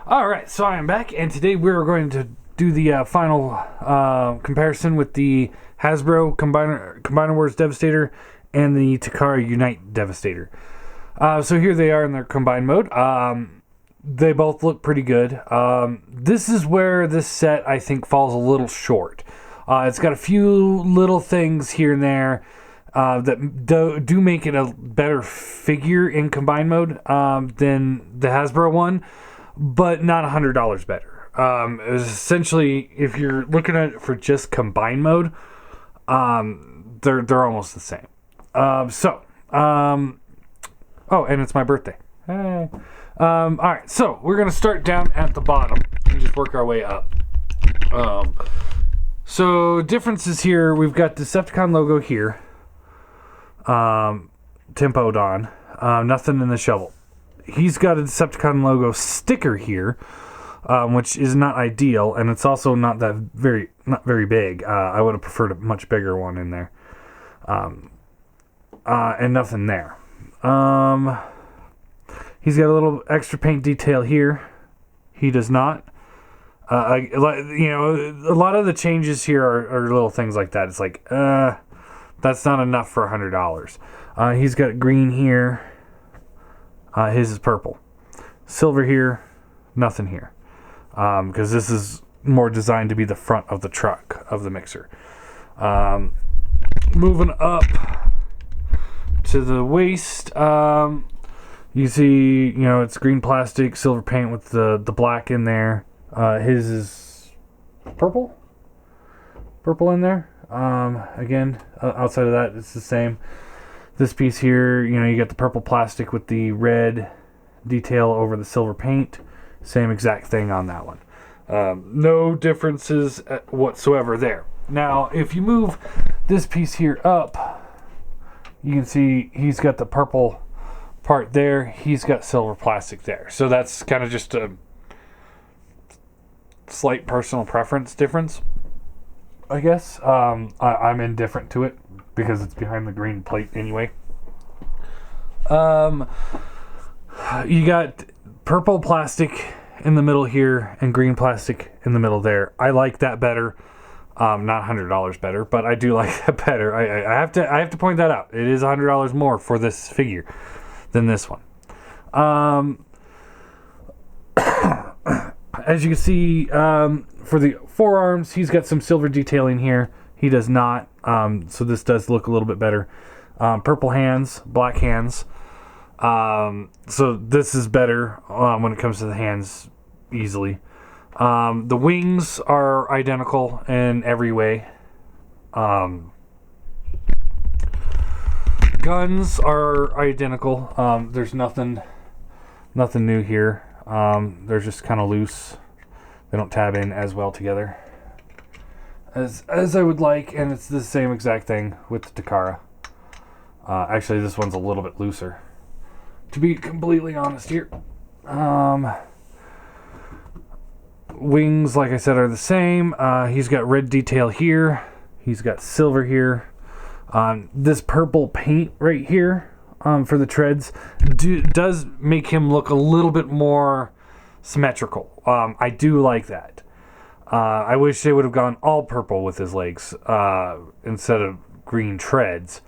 Alright, so I am back, and today we're going to do the final comparison with the Hasbro Combiner Warriors Devastator and the Takara Unite Devastator. So here they are in their combined mode. They both look pretty good. This is where this set, I think, falls a little short. It's got a few little things here and there that do make it a better figure in combined mode than the Hasbro one, but not $100 better. Essentially, if you're looking at it for just combined mode, they're almost the same. Oh, and it's my birthday. Hey. Alright, so we're going to start down at the bottom and just work our way up. So differences here, we've got Decepticon logo here. Tempoed on. Nothing in the shovel. He's got a Decepticon logo sticker here, which is not ideal, and it's also not very big. I would have preferred a much bigger one in there. And nothing there. He's got a little extra paint detail here. He does not. A lot of the changes here are little things like that. It's like, that's not enough for $100. He's got green here. His is purple. Silver here. Nothing here. Because this is more designed to be the front of the truck of the mixer. Moving up to the waist, you see, it's green plastic, silver paint with the black in there. His is purple in there. Again, outside of that, it's the same. This piece here, you got the purple plastic with the red detail over the silver paint. Same exact thing on that one. No differences whatsoever there. Now, if you move this piece here up, you can see he's got the purple part there. He's got silver plastic there. So that's kind of just a slight personal preference difference, I guess. I'm indifferent to it because it's behind the green plate anyway. You got purple plastic in the middle here and green plastic in the middle there. I like that better. Not $100 better, but I do like that better. I have to point that out. It is $100 more for this figure than this one. As you can see, for the forearms, he's got some silver detailing here. He does not. So this does look a little bit better. Purple hands, black hands. So this is better when it comes to the hands easily. The wings are identical in every way. Guns are identical. There's nothing new here. They're just kind of loose. They don't tab in as well together as I would like, and it's the same exact thing with the Takara. Actually, this one's a little bit looser, to be completely honest here. Wings, like I said, are the same. He's got red detail here. He's got silver here. This purple paint right here for the treads does make him look a little bit more symmetrical. I do like that. I wish they would have gone all purple with his legs instead of green treads.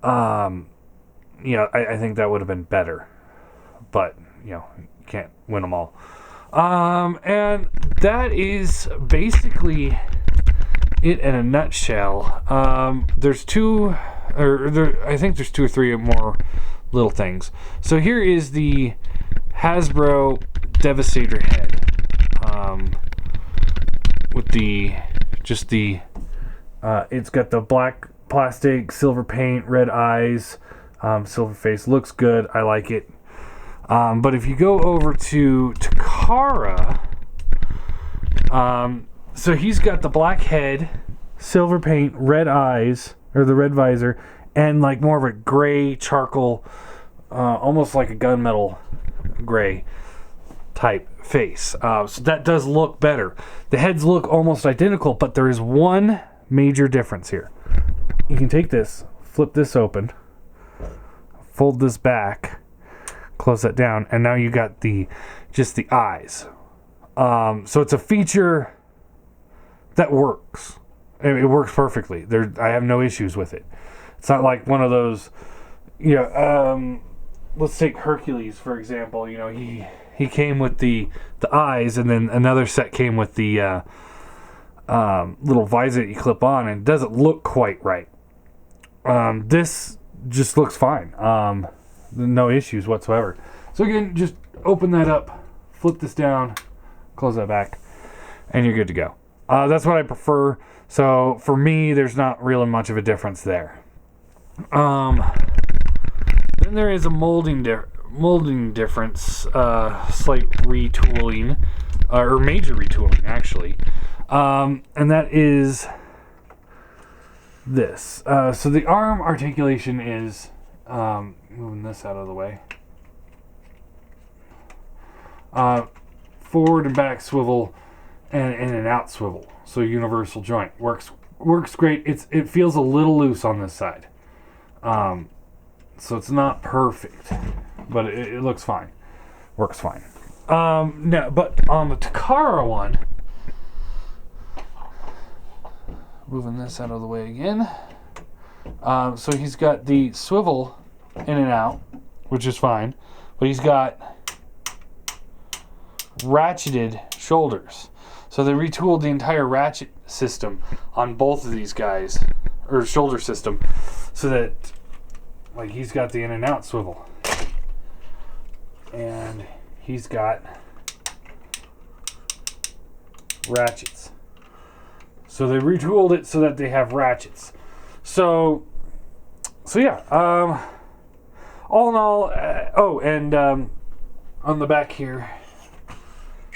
I think that would have been better. But, you can't win them all. And that is basically it in a nutshell. I think there's two or three more little things. So here is the Hasbro Devastator head. With it's got the black plastic, silver paint, red eyes, silver face. Looks good. I like it. But if you go over to Takara, so he's got the black head, silver paint, red eyes, or the red visor, and like more of a gray charcoal, almost like a gunmetal gray type face. So that does look better. The heads look almost identical, but there is one major difference here. You can take this, flip this open, fold this back, close that down, and now you got the just the eyes. So it's a feature that works. It works perfectly. I have no issues with it. It's not like one of those, let's take Hercules, for example. He came with the eyes, and then another set came with the little visor that you clip on, and it doesn't look quite right. This just looks fine. No issues whatsoever. So again, just open that up, flip this down, close that back, and you're good to go. That's what I prefer. So for me, there's not really much of a difference there. Then there is a molding difference, slight retooling, or major retooling actually, and that is this. So the arm articulation is, moving this out of the way, forward and back swivel and in and out swivel. So universal joint works great. It feels a little loose on this side, so it's not perfect, but it looks fine, works fine. No, but on the Takara one, moving this out of the way again. So he's got the swivel in and out, which is fine, but he's got ratcheted shoulders. So they retooled the entire ratchet system on both of these guys, or shoulder system, so that, like, he's got the in and out swivel, and he's got ratchets. So they retooled it so that they have ratchets. So yeah. All in all, on the back here,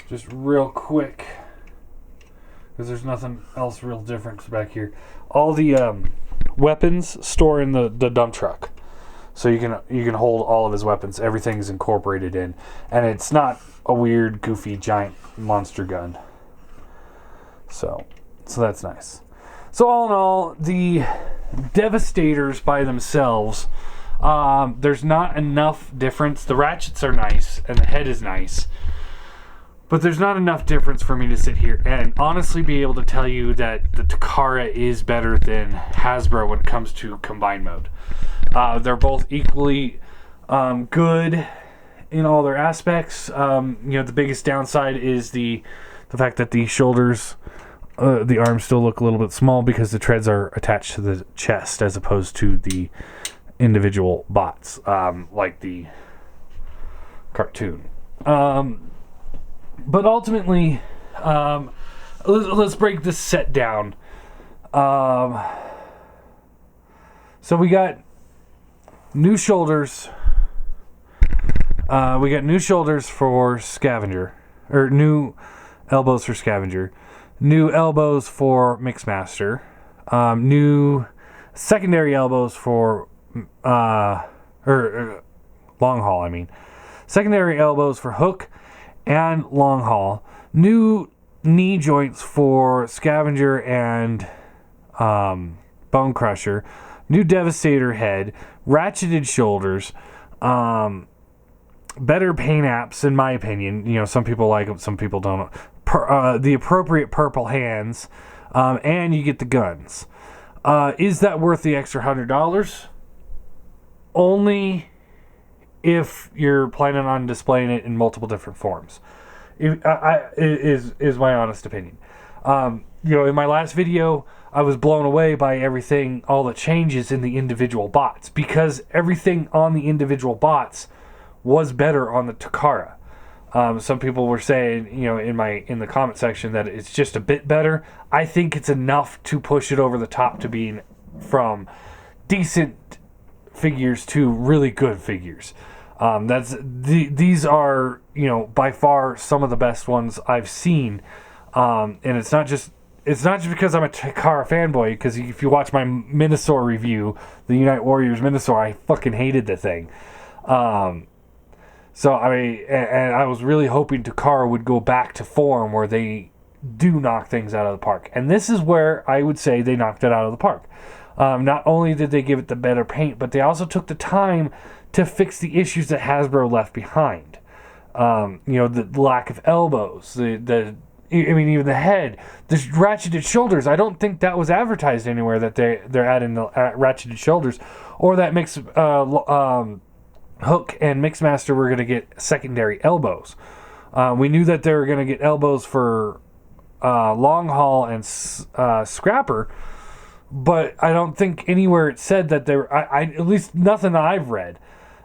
just real quick, because there's nothing else real different back here. All the weapons store in the dump truck, so you can hold all of his weapons. Everything's incorporated in, and it's not a weird, goofy, giant monster gun. So that's nice. So all in all, the Devastators by themselves, there's not enough difference. The ratchets are nice, and the head is nice, but there's not enough difference for me to sit here and honestly be able to tell you that the Takara is better than Hasbro when it comes to combine mode. They're both equally good in all their aspects. The biggest downside is the fact that the shoulders, the arms still look a little bit small because the treads are attached to the chest as opposed to the individual bots, like the cartoon. But ultimately, let's break this set down. So we got new shoulders. We got new shoulders for Scavenger, or new elbows for Scavenger, new elbows for Mixmaster, new secondary elbows for long haul. I mean, secondary elbows for Hook and long haul, new knee joints for Scavenger and Bone Crusher, new Devastator head, ratcheted shoulders, better paint apps in my opinion. Some people like them, some people don't. The appropriate purple hands, and you get the guns. Is that worth the extra $100? Only if you're planning on displaying it in multiple different forms. Is my honest opinion. In my last video, I was blown away by everything, all the changes in the individual bots, because everything on the individual bots was better on the Takara. Some people were saying, in the comment section, that it's just a bit better. I think it's enough to push it over the top to being from decent figures to really good figures. These are, by far some of the best ones I've seen. And it's not just because I'm a Takara fanboy, because if you watch my Minosaur review, the Unite Warriors Minosaur, I fucking hated the thing. So, I was really hoping Takara would go back to form where they do knock things out of the park. And this is where I would say they knocked it out of the park. Not only did they give it the better paint, but they also took the time to fix the issues that Hasbro left behind. The lack of elbows, even the head, the ratcheted shoulders. I don't think that was advertised anywhere that they're adding the ratcheted shoulders, or that Hook and Mixmaster were going to get secondary elbows. We knew that they were going to get elbows for Long Haul and Scrapper, but I don't think anywhere it said that they were. At least nothing I've read.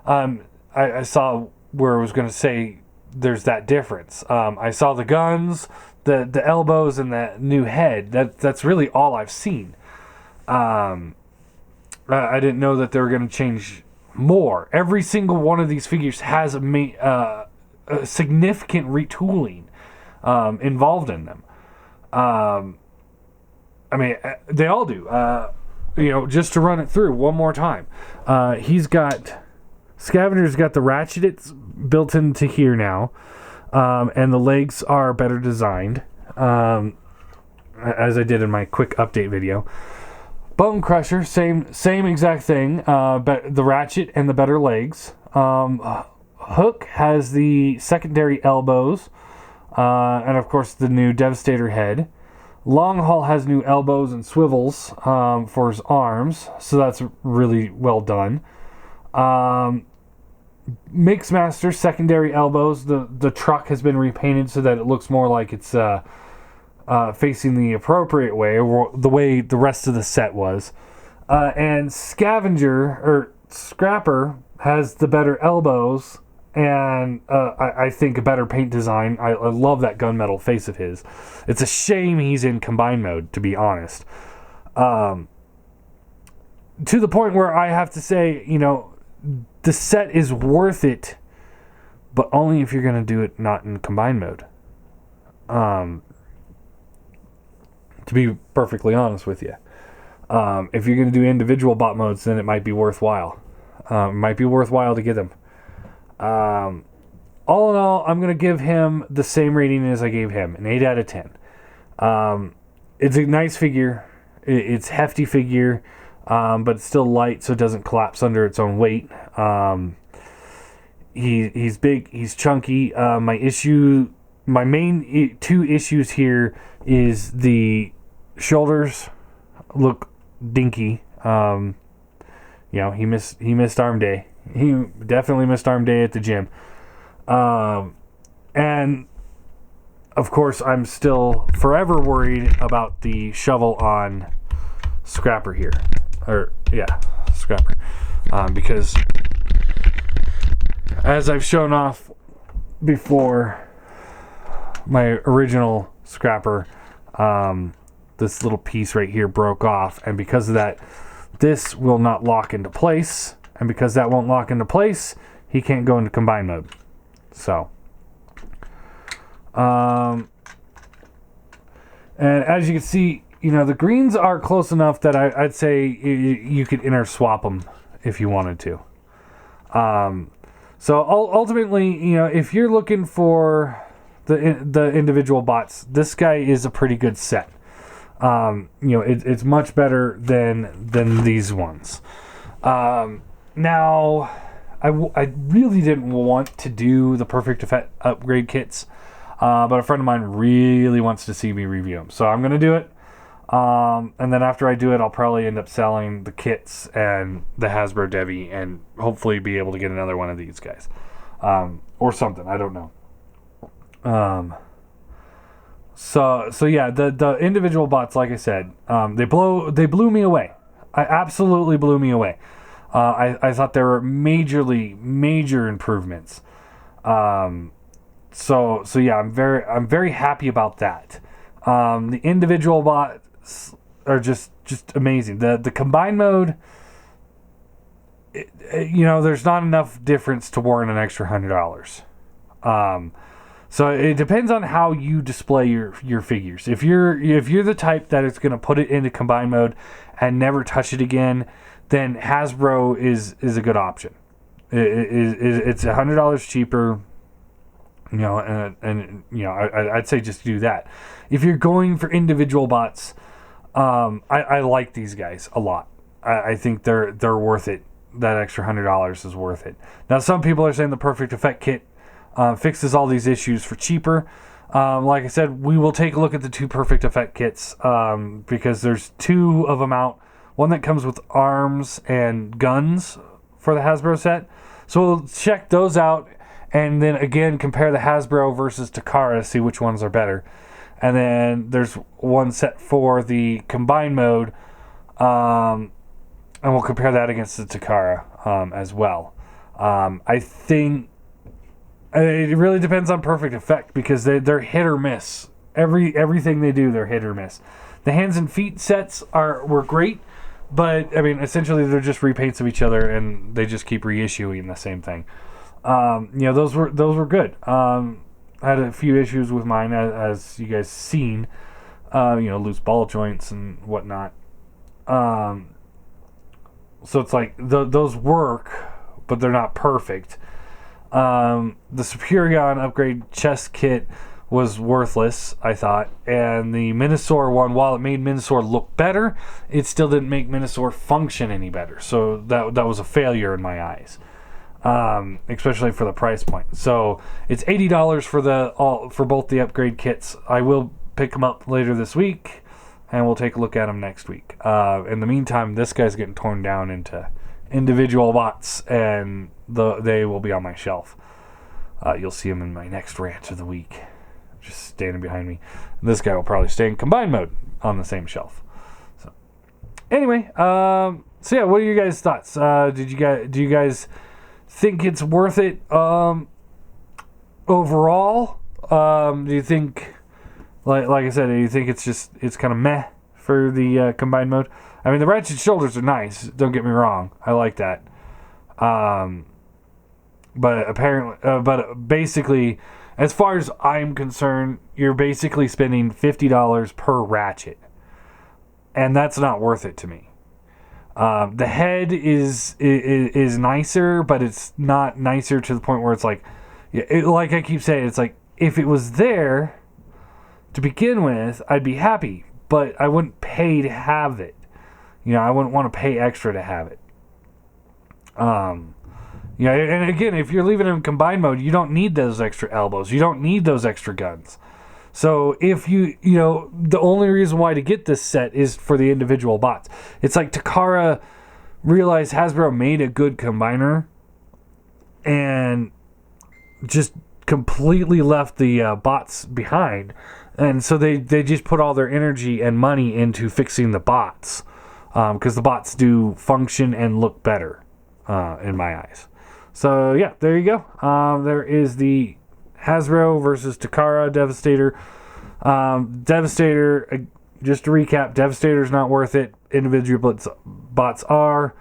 I saw where it was going to say there's that difference. I saw the guns, the elbows, and the new head. That's really all I've seen. I didn't know that they were going to change more. Every single one of these figures has a significant retooling involved in them. They all do. Just to run it through one more time. Scavenger's got the ratchet built into here now, and the legs are better designed, as I did in my quick update video. Bone Crusher, same exact thing, but the ratchet and the better legs. Hook has the secondary elbows, and of course the new Devastator head. Long Haul has new elbows and swivels for his arms, so that's really well done. Mixmaster secondary elbows. The truck has been repainted so that it looks more like it's facing the appropriate way, or the way the rest of the set was. And Scrapper has the better elbows and I think a better paint design. I love that gunmetal face of his. It's a shame he's in combine mode, to be honest. To the point where I have to say, the set is worth it, but only if you're going to do it not in combine mode. To be perfectly honest with you. If you're going to do individual bot modes, then it might be worthwhile. It might be worthwhile to get them. All in all, I'm going to give him the same rating as I gave him, an 8 out of 10. It's a nice figure. It's a hefty figure, but it's still light, so it doesn't collapse under its own weight. He's big, he's chunky. My main two issues here is the shoulders look dinky. He missed arm day. He definitely missed arm day at the gym. And of course, I'm still forever worried about the shovel on Scrapper here. Scrapper. Because as I've shown off before, my original Scrapper, this little piece right here broke off, and because of that, this will not lock into place, and because that won't lock into place, he can't go into combine mode. So, and as you can see, the greens are close enough that I'd say you could interswap them if you wanted to. So ultimately, if you're looking for the individual bots, this guy is a pretty good set. It's much better than these ones. Now, I really didn't want to do the Perfect Effect upgrade kits, but a friend of mine really wants to see me review them, so I'm going to do it. And then after I do it, I'll probably end up selling the kits and the Hasbro Devi, and hopefully be able to get another one of these guys, or something. I don't know. So yeah, the individual bots, like I said, they blew me away. I absolutely blew me away. I thought there were major improvements. So yeah, I'm very happy about that. The individual bots are just amazing. The combined mode, there's not enough difference to warrant an extra $100. So it depends on how you display your figures. If you're the type that is going to put it into combine mode and never touch it again, then Hasbro is a good option. It's $100 cheaper. I'd say just do that. If you're going for individual bots, I like these guys a lot. I think they're worth it. That extra $100 is worth it. Now, some people are saying the Perfect Effect kit fixes all these issues for cheaper. Like I said, we will take a look at the 2 Perfect Effect kits because there's 2 of them out. One that comes with arms and guns for the Hasbro set. So we'll check those out and then again compare the Hasbro versus Takara, see which ones are better. And then there's one set for the combine mode, and we'll compare that against the Takara as well. I think it really depends on Perfect Effect because they're hit or miss. Everything they do, they're hit or miss. The hands and feet sets were great, but I mean, essentially they're just repaints of each other, and they just keep reissuing the same thing. Those were good. I had a few issues with mine, as you guys seen. Loose ball joints and whatnot. So it's like those work, but they're not perfect. The Superion upgrade chest kit was worthless, I thought, and the Minosaur one, while it made Minosaur look better, it still didn't make Minosaur function any better. So that was a failure in my eyes. Especially for the price point. So it's $80 for both the upgrade kits. I will pick them up later this week, and we'll take a look at them next week. In the meantime, this guy's getting torn down into individual bots, and they will be on my shelf. You'll see them in my next rant of the week, just standing behind me. This guy will probably stay in combine mode on the same shelf. So anyway, what are your guys' thoughts? Do you guys think it's worth it overall? Do you think, like I said, do you think it's kind of meh for the combined mode? I mean, the ratchet shoulders are nice, don't get me wrong, I like that, but basically, as far as I'm concerned, you're basically spending $50 per ratchet, and that's not worth it to me. The head is nicer, but it's not nicer to the point where it's like, like I keep saying, it's like, if it was there to begin with, I'd be happy, but I wouldn't pay to have it. I wouldn't want to pay extra to have it. And again, if you're leaving it in combined mode, you don't need those extra elbows. You don't need those extra guns. So if the only reason why to get this set is for the individual bots. It's like Takara realized Hasbro made a good combiner and just completely left the bots behind. And so they just put all their energy and money into fixing the bots. Because the bots do function and look better in my eyes. So yeah, there you go. There is the Hasbro versus Takara Devastator. Devastator, just to recap, Devastator's not worth it. Individual bots are.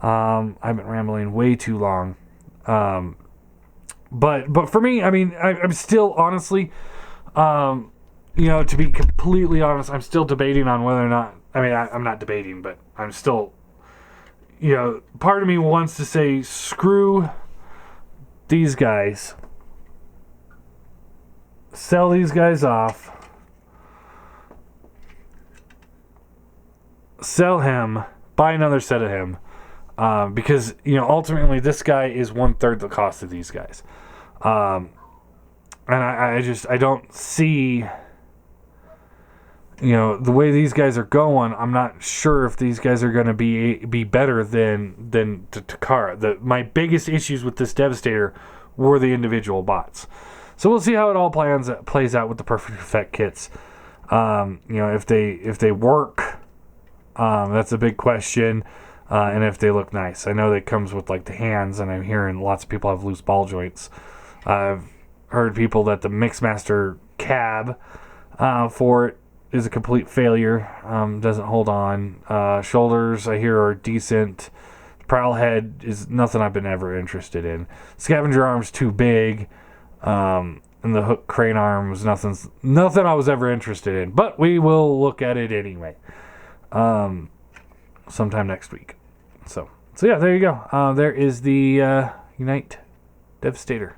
I've been rambling way too long. But for me, I mean, I'm still honestly, to be completely honest, I'm still debating on whether or not. I mean, I'm not debating, but I'm still, part of me wants to say, screw these guys. Sell these guys off. Sell him. Buy another set of him. Because, ultimately this guy is 1/3 the cost of these guys. And I don't see, the way these guys are going, I'm not sure if these guys are going to be better than Takara. My biggest issues with this Devastator were the individual bots. So we'll see how it all plays out with the Perfect Effect kits. If they work, that's a big question. And if they look nice. I know that comes with like the hands, and I'm hearing lots of people have loose ball joints. I've heard people that the Mixmaster cab for it is a complete failure. Doesn't hold on. Shoulders, I hear, are decent. Prowl head is nothing I've been ever interested in. Scavenger arm's too big. And the hook crane arm was nothing I was ever interested in. But we will look at it anyway. Sometime next week. So yeah, there you go. There is the Unite Devastator.